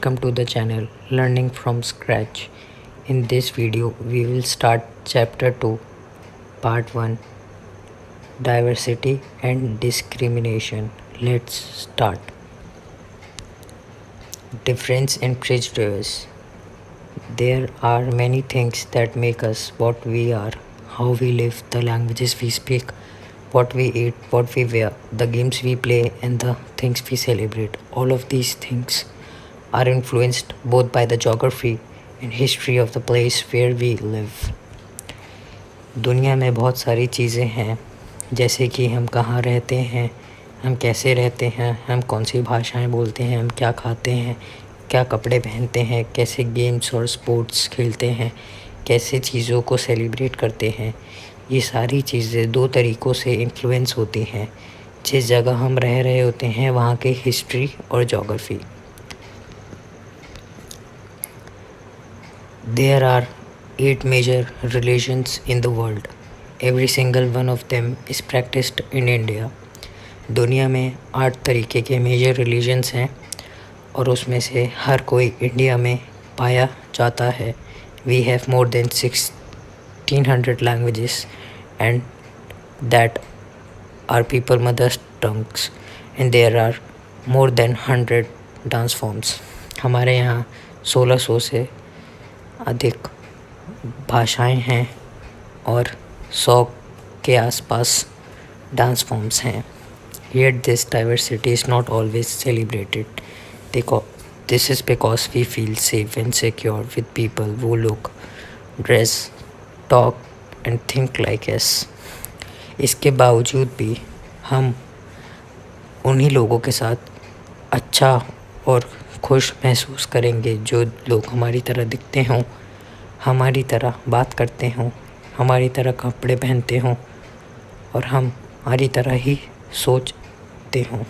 welcome to the channel Learning from Scratch. In this video, we will start Chapter 2, Part 1, Diversity and Discrimination. Let's start. Difference in prejudice. There are many things that make us what we are, how we live, the languages we speak, what we eat, what we wear, the games we play, and the things we celebrate. All of these things are influenced both by the geography and history of the place where we live. दुनिया में बहुत सारी चीज़ें हैं, जैसे कि हम कहाँ रहते हैं, हम कैसे रहते हैं, हम कौन सी भाषाएं बोलते हैं, हम क्या खाते हैं, क्या कपड़े पहनते हैं, कैसे गेम्स और स्पोर्ट्स खेलते हैं, कैसे चीज़ों को सेलिब्रेट करते हैं। ये सारी चीज़ें दो तरीक़ों से इन्फ्लुएंस होती हैं। जिस जगह हम रह रहे होते हैं वहाँ के हिस्ट्री और geography. There are 8 major religions in the world. Every single one of them is practiced in India. दुनिया में 8 तरीके के मेजर रिलीजन्स हैं और उसमें से हर कोई इंडिया में पाया जाता है. We have more than 1600 languages and that are people mother tongues and there are more than 100 dance forms. हमारे यहाँ 1600 से अधिक भाषाएं हैं और 100 के आसपास डांस फॉर्म्स हैं. Yet this diversity is not always celebrated. This is because we feel safe and secure with people who look, dress, talk and think like us. इसके बावजूद भी हम उन्हीं लोगों के साथ अच्छा और खुश महसूस करेंगे जो लोग हमारी तरह दिखते हों, हमारी तरह बात करते हों, हमारी तरह कपड़े पहनते हों और हमारी तरह ही सोचते हों.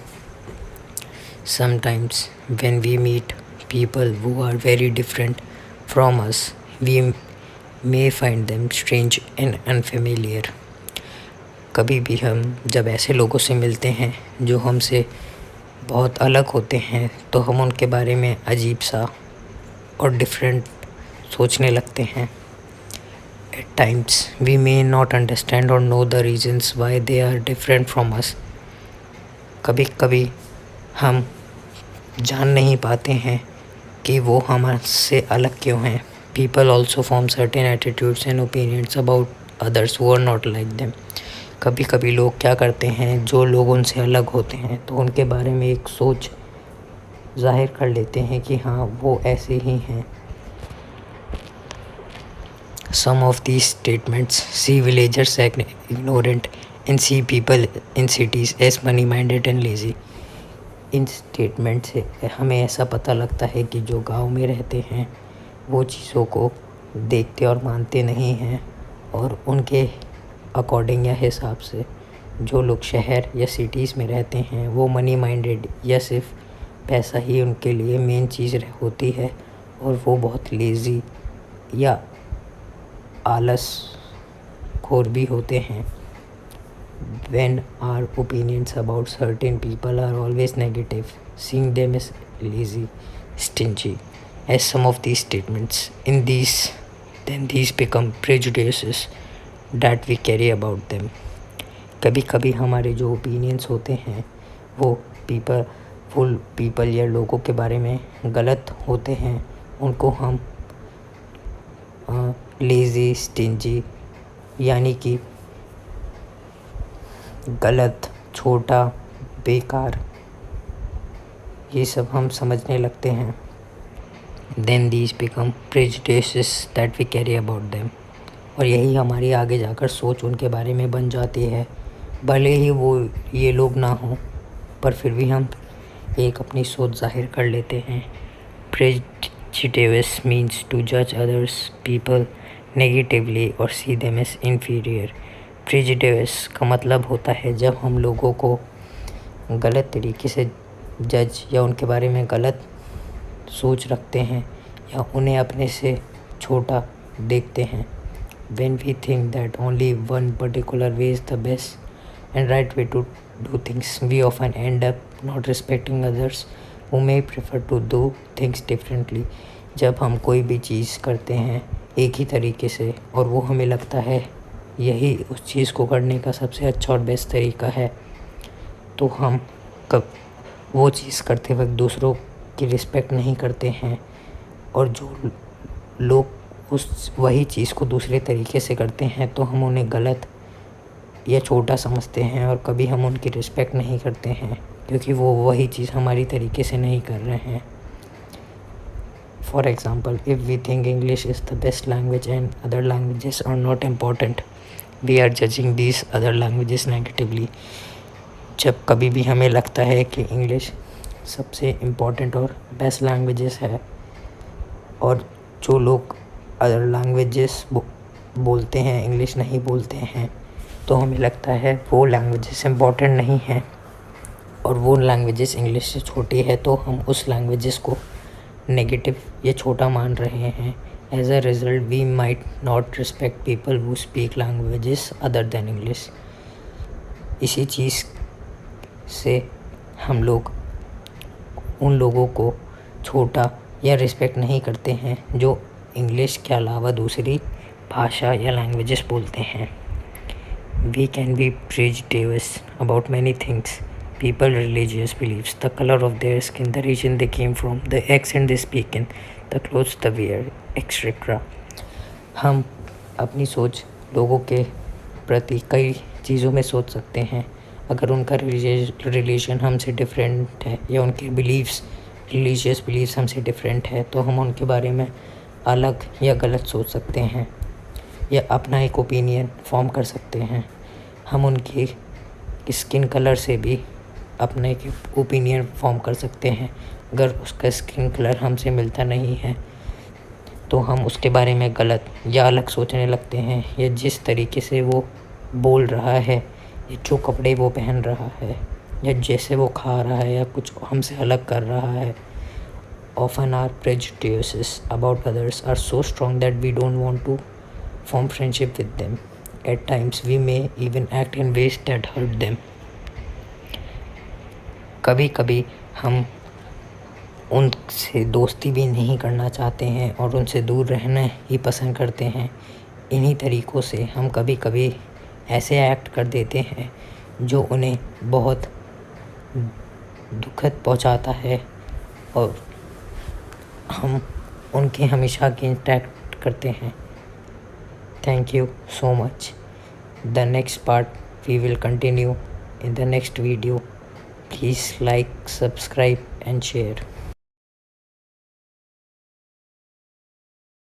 Sometimes when we meet people who are very different from us, we may find them strange and unfamiliar. कभी भी हम जब ऐसे लोगों से मिलते हैं जो हमसे बहुत अलग होते हैं तो हम उनके बारे में अजीब सा और डिफरेंट सोचने लगते हैं. At times we may not understand or know the reasons why they are different from us. कभी कभी हम जान नहीं पाते हैं कि वो हमसे अलग क्यों हैं. People also form certain attitudes and opinions about others who are not like them. कभी कभी लोग क्या करते हैं, जो लोग उनसे अलग होते हैं तो उनके बारे में एक सोच ज़ाहिर कर लेते हैं कि हाँ वो ऐसे ही हैं. Some of these statements see villagers as ignorant and see people in cities as money-minded and lazy. In statement से हमें ऐसा पता लगता है कि जो गांव में रहते हैं वो चीज़ों को देखते और मानते नहीं हैं और उनके अकॉर्डिंग या हिसाब से जो लोग शहर या सिटीज़ में रहते हैं वो मनी माइंडेड या सिर्फ पैसा ही उनके लिए मेन चीज़ होती है और वो बहुत लेज़ी या आलस खोर भी होते हैं. When our opinions about certain people are always negative, seeing them as lazy, stingy, as some of these statements, then these become prejudices that we carry about them. कभी कभी हमारे जो ओपिनियंस होते हैं वो पीपल या लोगों के बारे में गलत होते हैं. उनको हम लेज़ी, स्टिंजी यानी कि गलत, छोटा, बेकार, ये सब हम समझने लगते हैं. Then these become prejudices that we carry about them. और यही हमारी आगे जाकर सोच उनके बारे में बन जाती है. भले ही वो ये लोग ना हों पर फिर भी हम एक अपनी सोच ज़ाहिर कर लेते हैं. Prejudice means to judge others people negatively or see them as inferior. Prejudice का मतलब होता है जब हम लोगों को गलत तरीके से जज या उनके बारे में गलत सोच रखते हैं या उन्हें अपने से छोटा देखते हैं. When we think that only one particular way is the best and right way to do things, we often end up not respecting others who may prefer to do things differently. जब हम कोई भी चीज़ करते हैं एक ही तरीके से और वो हमें लगता है यही उस चीज़ को करने का सबसे अच्छा और बेस्ट तरीका है, तो हम कब वो चीज़ करते वक्त दूसरों की रिस्पेक्ट नहीं करते हैं। और जो लोग उस वही चीज़ को दूसरे तरीके से करते हैं तो हम उन्हें गलत या छोटा समझते हैं और कभी हम उनकी रिस्पेक्ट नहीं करते हैं, क्योंकि वो वही चीज़ हमारी तरीके से नहीं कर रहे हैं। For example, if we think English is the best language and other languages are not important, we are judging these other languages negatively. जब कभी भी हमें लगता है कि इंग्लिश सबसे इम्पॉर्टेंट और बेस्ट लैंग्वेजेस है और जो लोग अदर लैंग्वेजेस बोलते हैं, इंग्लिश नहीं बोलते हैं, तो हमें लगता है वो लैंग्वेजेस इम्पॉर्टेंट नहीं हैं और वो लैंग्वेजेस इंग्लिश से छोटी है, तो हम उस लैंग्वेजेस को नेगेटिव या छोटा मान रहे हैं। As a result we might not respect people who speak languages other than English. इसी चीज़ से हम लोग उन लोगों को छोटा या रिस्पेक्ट नहीं करते हैं जो इंग्लिश के अलावा दूसरी भाषा या लैंग्वेजेस बोलते हैं। We can be prejudiced about many things: people, religious beliefs, the color of their skin, the region they came from, the accent they speak in, the clothes they wear, etc. हम अपनी सोच लोगों के प्रति कई चीज़ों में सोच सकते हैं। अगर उनका रिलीजन हमसे डिफरेंट है या उनके रिलीजियस बिलीव्स हमसे डिफरेंट है, तो हम उनके बारे में अलग या गलत सोच सकते हैं या अपना एक ओपिनियन फॉर्म कर सकते हैं। हम उनकी स्किन कलर से भी अपना एक ओपिनियन फॉर्म कर सकते हैं। अगर उसका स्किन कलर हमसे मिलता नहीं है तो हम उसके बारे में गलत या अलग सोचने लगते हैं, या जिस तरीके से वो बोल रहा है या जो कपड़े वो पहन रहा है या जैसे वो खा रहा है या कुछ हमसे अलग कर रहा है। Often our prejudices about others are so strong that we don't want to form friendship with them. At times we may even act in ways that hurt them. कभी कभी हम उनसे दोस्ती भी नहीं करना चाहते हैं और उनसे दूर रहना ही पसंद करते हैं। इन्हीं तरीक़ों से हम कभी कभी ऐसे एक्ट कर देते हैं जो उन्हें बहुत दुखद पहुंचाता है और हम उनके हमेशा अगेंस्ट करते हैं। Thank you so much. The next part we will continue in the next video. Please like, subscribe and share.